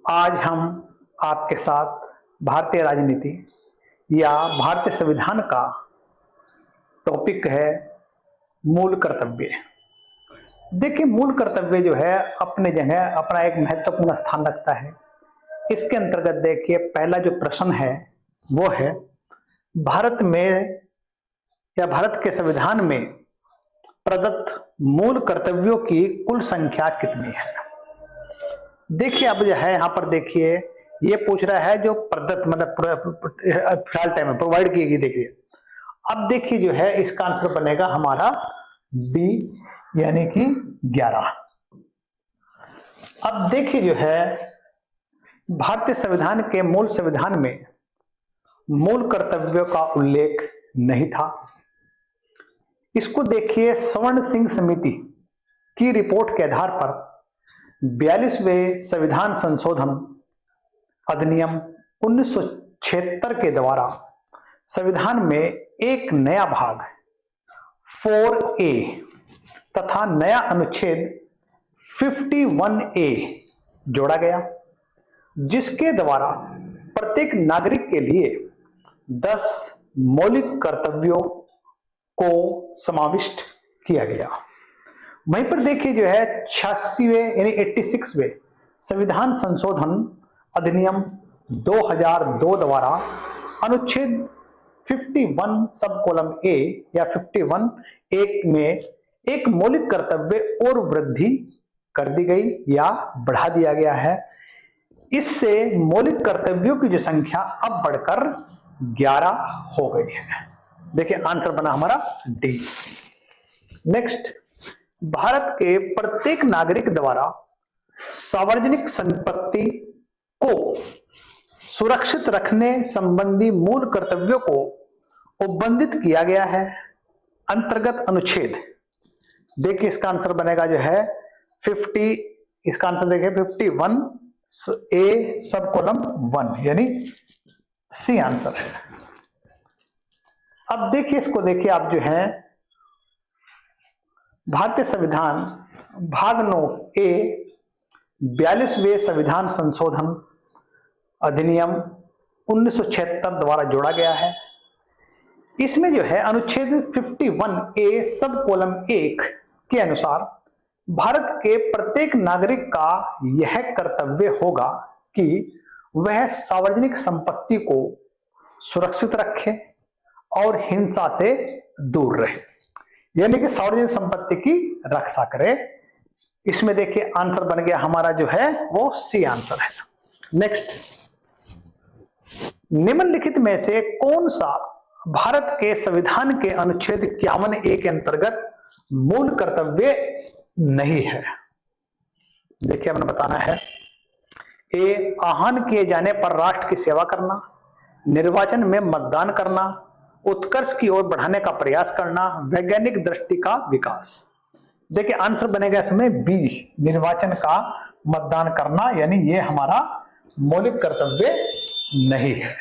आज हम आपके साथ भारतीय राजनीति या भारतीय संविधान का टॉपिक है मूल कर्तव्य। देखिए, मूल कर्तव्य जो है अपने जगह अपना एक महत्वपूर्ण स्थान रखता है। इसके अंतर्गत देखिए, पहला जो प्रश्न है वो है भारत में या भारत के संविधान में प्रदत्त मूल कर्तव्यों की कुल संख्या कितनी है। देखिए, अब जो है यहाँ पर देखिए ये पूछ रहा है जो प्रदत्त मतलब फिलहाल टाइम में प्रोवाइड की गई। देखिए अब देखिए जो है इसका आंसर बनेगा हमारा डी यानी कि 11। अब देखिए जो है भारतीय संविधान के मूल संविधान में मूल कर्तव्यों का उल्लेख नहीं था। इसको देखिए सवर्ण सिंह समिति की रिपोर्ट के आधार पर 42वें संविधान संशोधन अधिनियम 1976 के द्वारा संविधान में एक नया भाग 4A तथा नया अनुच्छेद 51A जोड़ा गया, जिसके द्वारा प्रत्येक नागरिक के लिए 10 मौलिक कर्तव्यों को समाविष्ट किया गया। वहीं पर देखिए जो है 86वें यानी 86वें संविधान संशोधन अधिनियम 2002 द्वारा अनुच्छेद 51 सब कॉलम ए या 51(1) में एक मौलिक कर्तव्य और वृद्धि कर दी गई या बढ़ा दिया गया है। इससे मौलिक कर्तव्यों की जो संख्या अब बढ़कर 11 हो गई है। देखिए आंसर बना हमारा डी। नेक्स्ट, भारत के प्रत्येक नागरिक द्वारा सार्वजनिक संपत्ति को सुरक्षित रखने संबंधी मूल कर्तव्यों को उपबंधित किया गया है। अंतर्गत अनुच्छेद देखिए इसका आंसर बनेगा जो है 50, इसका आंसर देखिए 51A सब कॉलम 1 यानी सी आंसर है। अब देखिए इसको देखिए आप जो है भारतीय संविधान भाग 9A 42वें संविधान संशोधन अधिनियम 1976 द्वारा जोड़ा गया है। इसमें जो है अनुच्छेद 51A सब कॉलम 1 के अनुसार भारत के प्रत्येक नागरिक का यह कर्तव्य होगा कि वह सार्वजनिक संपत्ति को सुरक्षित रखे और हिंसा से दूर रहे, यानी कि सार्वजनिक संपत्ति की रक्षा करे। इसमें देखिए आंसर बन गया हमारा जो है वो सी आंसर है। नेक्स्ट, निम्नलिखित में से कौन सा भारत के संविधान के अनुच्छेद 51A के अंतर्गत मूल कर्तव्य नहीं है। देखिए हमें बताना है। ए, आह्वान किए जाने पर राष्ट्र की सेवा करना, निर्वाचन में मतदान करना, उत्कर्ष की ओर बढ़ाने का प्रयास करना, वैज्ञानिक दृष्टि का विकास। देखिए आंसर बनेगा इसमें बी, निर्वाचन का मतदान करना, यानी ये हमारा मौलिक कर्तव्य नहीं है।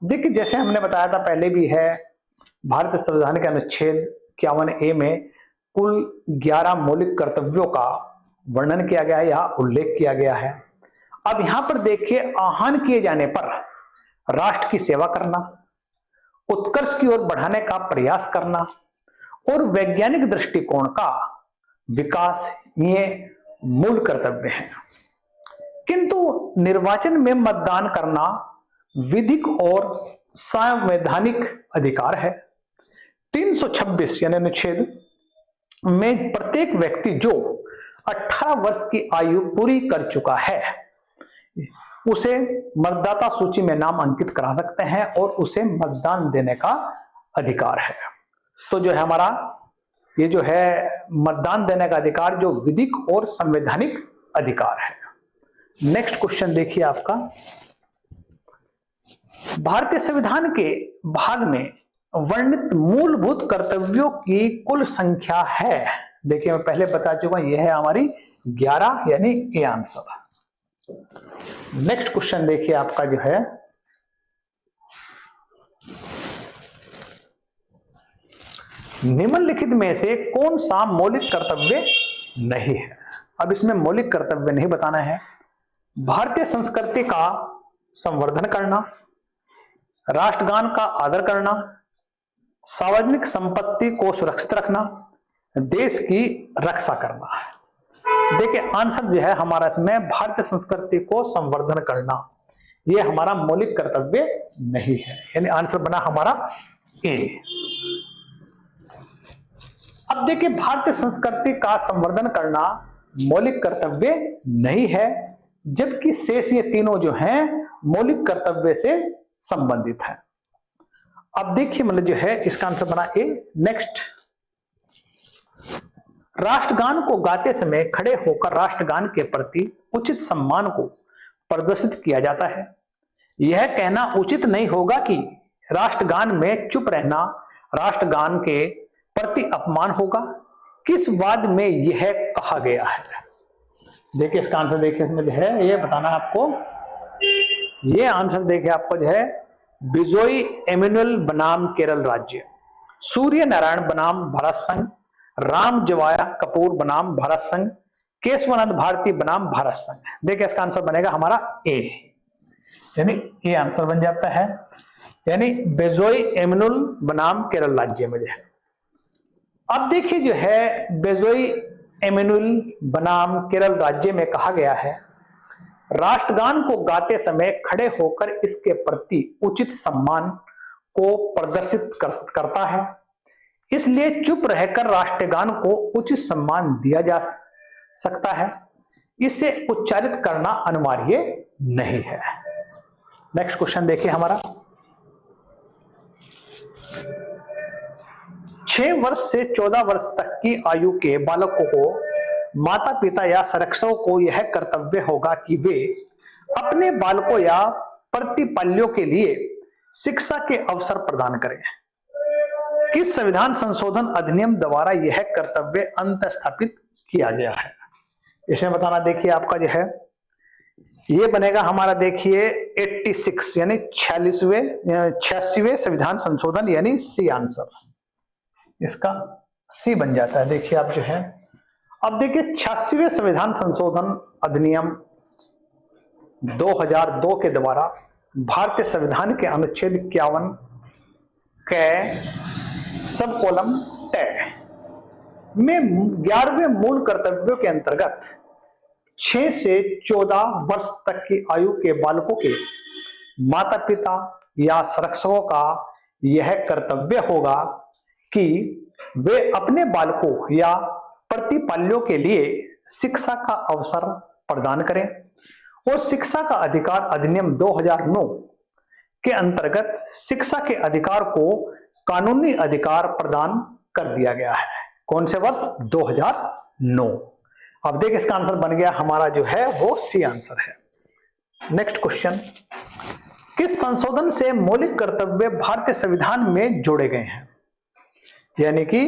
देखिए जैसे हमने बताया था पहले भी है, भारतीय संविधान के अनुच्छेद 51A में कुल 11 मौलिक कर्तव्यों का वर्णन किया गया है या उल्लेख किया गया है। अब यहां पर देखिए आह्वान किए जाने पर राष्ट्र की सेवा करना, उत्कर्ष की ओर बढ़ाने का प्रयास करना और वैज्ञानिक दृष्टिकोण का विकास, ये मूल कर्तव्य हैं। किंतु निर्वाचन में मतदान करना विधिक और संवैधानिक अधिकार है। 326 यानी अनुच्छेद में प्रत्येक व्यक्ति जो 18 वर्ष की आयु पूरी कर चुका है उसे मतदाता सूची में नाम अंकित करा सकते हैं और उसे मतदान देने का अधिकार है। तो जो है हमारा ये जो है मतदान देने का अधिकार जो विधिक और संवैधानिक अधिकार है। नेक्स्ट क्वेश्चन देखिए आपका, भारतीय संविधान के भाग में वर्णित मूलभूत कर्तव्यों की कुल संख्या है। देखिए मैं पहले बता चुका हूं, यह है हमारी 11 यानी ए आंसर। नेक्स्ट क्वेश्चन देखिए आपका जो है निम्नलिखित में से कौन सा मौलिक कर्तव्य नहीं है। अब इसमें मौलिक कर्तव्य नहीं बताना है, भारतीय संस्कृति का संवर्धन करना, राष्ट्रगान का आदर करना, सार्वजनिक संपत्ति को सुरक्षित रखना, देश की रक्षा करना है। देखिए आंसर जो है हमारा इसमें भारतीय संस्कृति को संवर्धन करना, ये हमारा मौलिक कर्तव्य नहीं है, यानी आंसर बना हमारा ए। अब देखिए भारतीय संस्कृति का संवर्धन करना मौलिक कर्तव्य नहीं है, जबकि शेष ये तीनों जो हैं मौलिक कर्तव्य से संबंधित है। अब देखिए मतलब जो है इसका आंसर बना ए। नेक्स्ट, राष्ट्रगान को गाते समय खड़े होकर राष्ट्रगान के प्रति उचित सम्मान को प्रदर्शित किया जाता है। यह कहना उचित नहीं होगा कि राष्ट्रगान में चुप रहना राष्ट्रगान के प्रति अपमान होगा। किस वाद में यह कहा गया है? देखिए इसका आंसर देखिए इसमें जो है ये बताना आपको, ये आंसर देखिए आपको जो है बिजोई एमिनुअल बनाम केरल राज्य, सूर्य नारायण बनाम भारत संघ, राम जवाया कपूर बनाम भारत संघ, केशवानंद भारती बनाम भारत संघ। देखिए इसका आंसर बनेगा हमारा ए, यानी ये आंसर बन जाता है, यानी बेजोई एमिनुअल बनाम केरल राज्य में जो है। अब देखिए जो है बेजोई एमिनुअल बनाम केरल राज्य में कहा गया है राष्ट्रगान को गाते समय खड़े होकर इसके प्रति उचित सम्मान को प्रदर्शित करता है, इसलिए चुप रहकर राष्ट्रगान को उचित सम्मान दिया जा सकता है, इसे उच्चारित करना अनिवार्य नहीं है। नेक्स्ट क्वेश्चन देखिए हमारा, 6 वर्ष से 14 वर्ष तक की आयु के बालकों को माता पिता या संरक्षकों को यह कर्तव्य होगा कि वे अपने बालकों या प्रतिपाल्यों के लिए शिक्षा के अवसर प्रदान करें। किस संविधान संशोधन अधिनियम द्वारा यह कर्तव्य अंत स्थापित किया गया है? इसमें बताना देखिए आपका जो है ये बनेगा हमारा देखिए 86 यानी 86वें संविधान संशोधन, यानी सी आंसर, इसका सी बन जाता है। देखिए आप जो है अब देखिए 86वें संविधान संशोधन अधिनियम 2002 के द्वारा भारतीय संविधान के अनुच्छेद 51 के सब कॉलम ट में 11वें मूल कर्तव्यों के अंतर्गत 6 से 14 वर्ष तक की आयु के बालकों के माता पिता या संरक्षकों का यह कर्तव्य होगा कि वे अपने बालकों या प्रतिपाल्यों के लिए शिक्षा का अवसर प्रदान करें और शिक्षा का अधिकार अधिनियम 2009 के अंतर्गत शिक्षा के अधिकार को कानूनी अधिकार प्रदान कर दिया गया है। कौन से वर्ष? 2009। अब देखिए इसका आंसर बन गया हमारा जो है वो सी आंसर है। नेक्स्ट क्वेश्चन, किस संशोधन से मौलिक कर्तव्य भारतीय संविधान में जोड़े गए हैं? यानी कि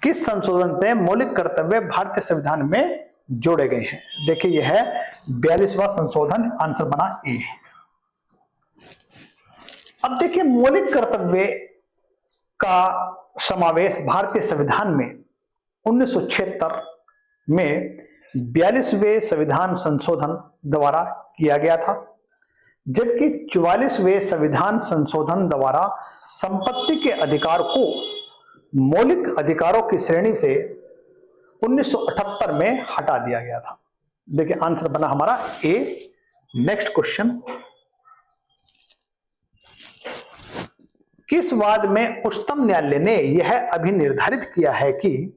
किस संशोधन से मौलिक कर्तव्य भारतीय संविधान में जोड़े गए हैं? देखिए यह है 42वां संशोधन, आंसर बना ए। अब देखिए मौलिक कर्तव्य का समावेश भारतीय संविधान में 1976 में 42वें संविधान संशोधन द्वारा किया गया था, जबकि 44वें संविधान संशोधन द्वारा संपत्ति के अधिकार को मौलिक अधिकारों की श्रेणी से 1978 में हटा दिया गया था। देखिए आंसर बना हमारा ए। नेक्स्ट क्वेश्चन, किस वाद में उच्चतम न्यायालय ने यह अभिनिर्धारित किया है कि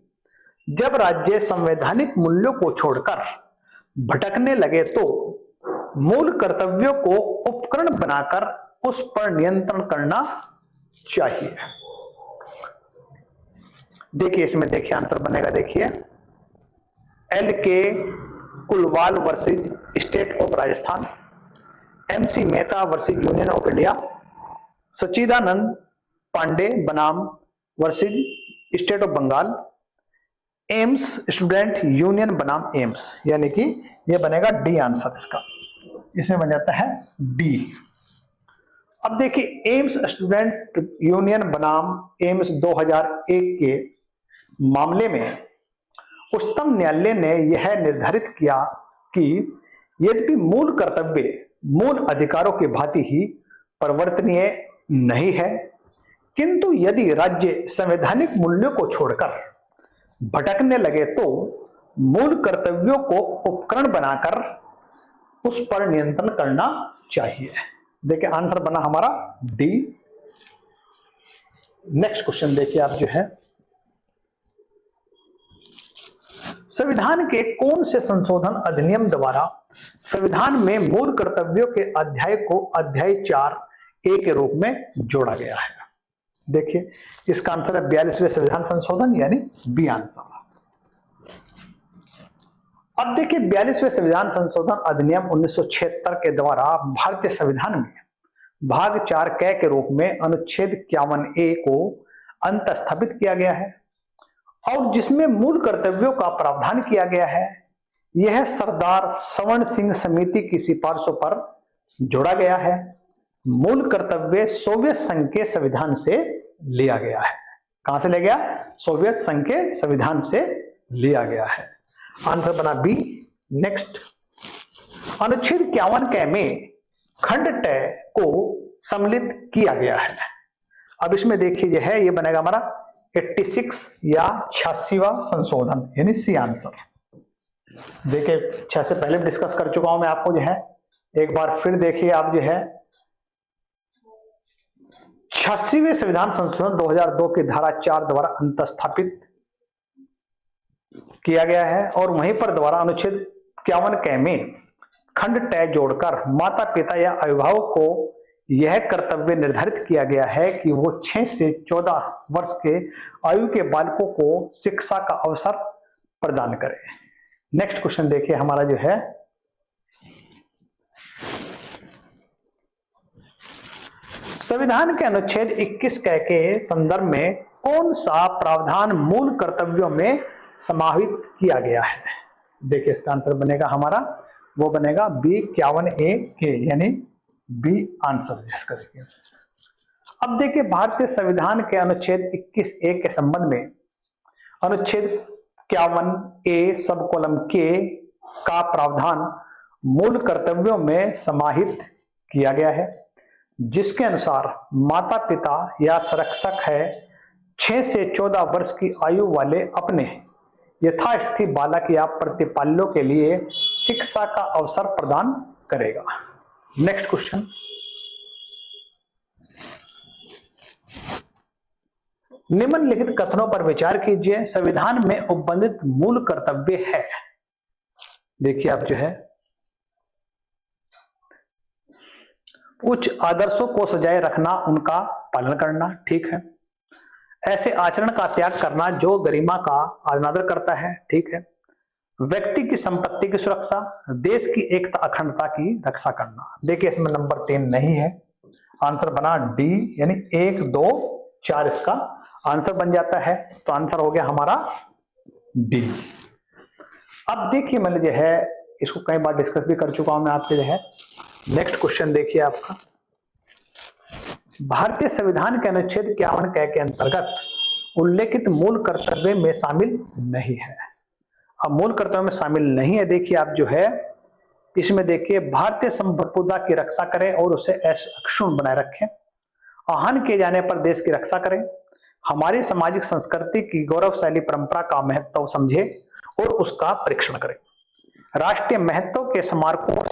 जब राज्य संवैधानिक मूल्यों को छोड़कर भटकने लगे तो मूल कर्तव्यों को उपकरण बनाकर उस पर नियंत्रण करना चाहिए? देखिए इसमें देखिए आंसर बनेगा, देखिए L K Kulwal versus state of Rajasthan, MC Mehta versus union of India, Sachchidanand Pandey बनाम versus state of Bengal, AIIMS student union बनाम एम्स, यानी कि ये बनेगा डी आंसर इसका, इसमें बन जाता है डी। अब देखिए एम्स स्टूडेंट यूनियन बनाम एम्स 2001 के मामले में उच्चतम न्यायालय ने यह निर्धारित किया कि यद्यपि मूल कर्तव्य मूल अधिकारों की भांति ही परिवर्तनीय नहीं है, किंतु यदि राज्य संवैधानिक मूल्यों को छोड़कर भटकने लगे तो मूल कर्तव्यों को उपकरण बनाकर उस पर नियंत्रण करना चाहिए। देखिए आंसर बना हमारा डी। नेक्स्ट क्वेश्चन देखिए आप जो है, संविधान के कौन से संशोधन अधिनियम द्वारा संविधान में मूल कर्तव्यों के अध्याय को अध्याय 4A के रूप में जोड़ा गया है? देखिए इसका आंसर है 42वें संविधान संशोधन यानी बी आंसर। अब देखिए 42वें संविधान संशोधन अधिनियम 1976 के द्वारा भारतीय संविधान में भाग 4 क के रूप में अनुच्छेद 51A को अंतस्थापित किया गया है और जिसमें मूल कर्तव्यों का प्रावधान किया गया है। यह सरदार सवर्ण सिंह समिति की सिफारिशों पर जोड़ा गया है। मूल कर्तव्य सोवियत संघ के संविधान से लिया गया है। कहां से लिया गया? सोवियत संघ के संविधान से लिया गया है। आंसर बना बी। नेक्स्ट, अनुच्छेद 51 क में खंड ट को सम्मिलित किया गया है। अब इसमें देखिए जो है ये बनेगा हमारा 86 या 86वां संशोधन यानी सी आंसर। देखिए 6 से पहले डिस्कस कर चुका हूं मैं आपको जो है, एक बार फिर देखिए आप जो है 86वें संविधान संशोधन 2002 की धारा 4 द्वारा अंतस्थापित किया गया है और वहीं पर द्वारा अनुच्छेद 51 क में खंड ट जोड़कर माता पिता या अभिभावक को यह कर्तव्य निर्धारित किया गया है कि वो 6 से 14 वर्ष के आयु के बालकों को शिक्षा का अवसर प्रदान करें। नेक्स्ट क्वेश्चन देखिए हमारा जो है, संविधान के अनुच्छेद 21 क के संदर्भ में कौन सा प्रावधान मूल कर्तव्यों में समाहित किया गया है? देखिए इसका आंसर बनेगा हमारा, वो बनेगा बी 51A के यानी बी आंसर इसका। देखिए अब देखिए भारतीय संविधान के अनुच्छेद 21A के संबंध में अनुच्छेद 51A सब कॉलम के का प्रावधान मूल कर्तव्यों में समाहित किया गया है, जिसके अनुसार माता पिता या संरक्षक है 6 से 14 वर्ष की आयु वाले अपने यथास्थिति बालक या प्रतिपाल्यों के लिए शिक्षा का अवसर प्रदान करेगा। नेक्स्ट क्वेश्चन, निम्नलिखित कथनों पर विचार कीजिए। संविधान में उपबंधित मूल कर्तव्य है। देखिए आप जो है, उच्च आदर्शों को सजाए रखना, उनका पालन करना, ठीक है। ऐसे आचरण का त्याग करना जो गरिमा का अनादर करता है, ठीक है। व्यक्ति की संपत्ति की सुरक्षा, देश की एकता अखंडता की रक्षा करना। देखिए इसमें नंबर 3 नहीं है। आंसर बना डी यानी 1 2 4 इसका आंसर बन जाता है, तो आंसर हो गया हमारा डी। अब देखिए मैंने जो है इसको कई बार डिस्कस भी कर चुका हूं मैं आपके जो है। नेक्स्ट क्वेश्चन देखिए आपका, भारतीय संविधान के अनुच्छेद 51 क के अंतर्गत उल्लेखित मूल कर्तव्य में शामिल नहीं है। अब मूल कर्तव्य में शामिल नहीं है, देखिए आप जो है इसमें देखिए भारतीय संप्रभुता की रक्षा करें और उसे अक्षुण्ण बनाए रखें, आहन किए जाने पर देश की रक्षा करें, हमारी सामाजिक संस्कृति की गौरवशाली परंपरा का महत्व समझे और उसका परीक्षण करें, राष्ट्रीय महत्व के स्मारकों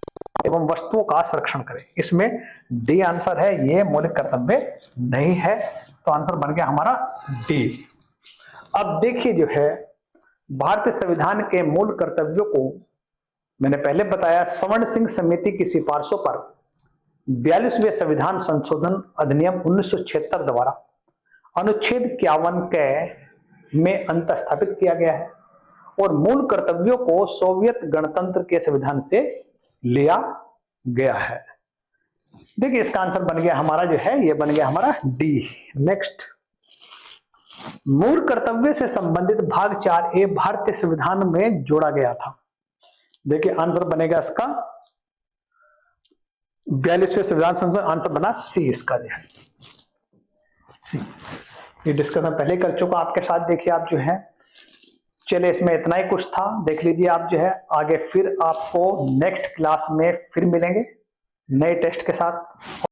एवं वस्तुओं का संरक्षण करें। इसमें डी आंसर है, ये मौलिक कर्तव्य नहीं है, तो आंसर बन गया हमारा डी। अब देखिए जो है भारतीय संविधान के मूल कर्तव्यों को मैंने पहले बताया, सवर्ण सिंह समिति की सिफारिशों पर 42वें संविधान संशोधन अधिनियम 1976 द्वारा अनुच्छेद 51 क में अंतस्थापित किया गया है और मूल कर्तव्यों को सोवियत गणतंत्र के संविधान से लिया गया है। देखिए इसका आंसर बन गया हमारा जो है, ये बन गया हमारा डी। नेक्स्ट, मूल कर्तव्य से संबंधित भाग 4A भारतीय संविधान में जोड़ा गया था। देखिए आंसर बनेगा इसका 42वें संविधान संशोधन, आंसर बना सी इसका जो है सी। ये डिस्कशन पहले कर चुका आपके साथ। देखिए आप जो है चलिए इसमें इतना ही कुछ था, देख लीजिए आप जो है। आगे फिर आपको नेक्स्ट क्लास में फिर मिलेंगे नए टेस्ट के साथ।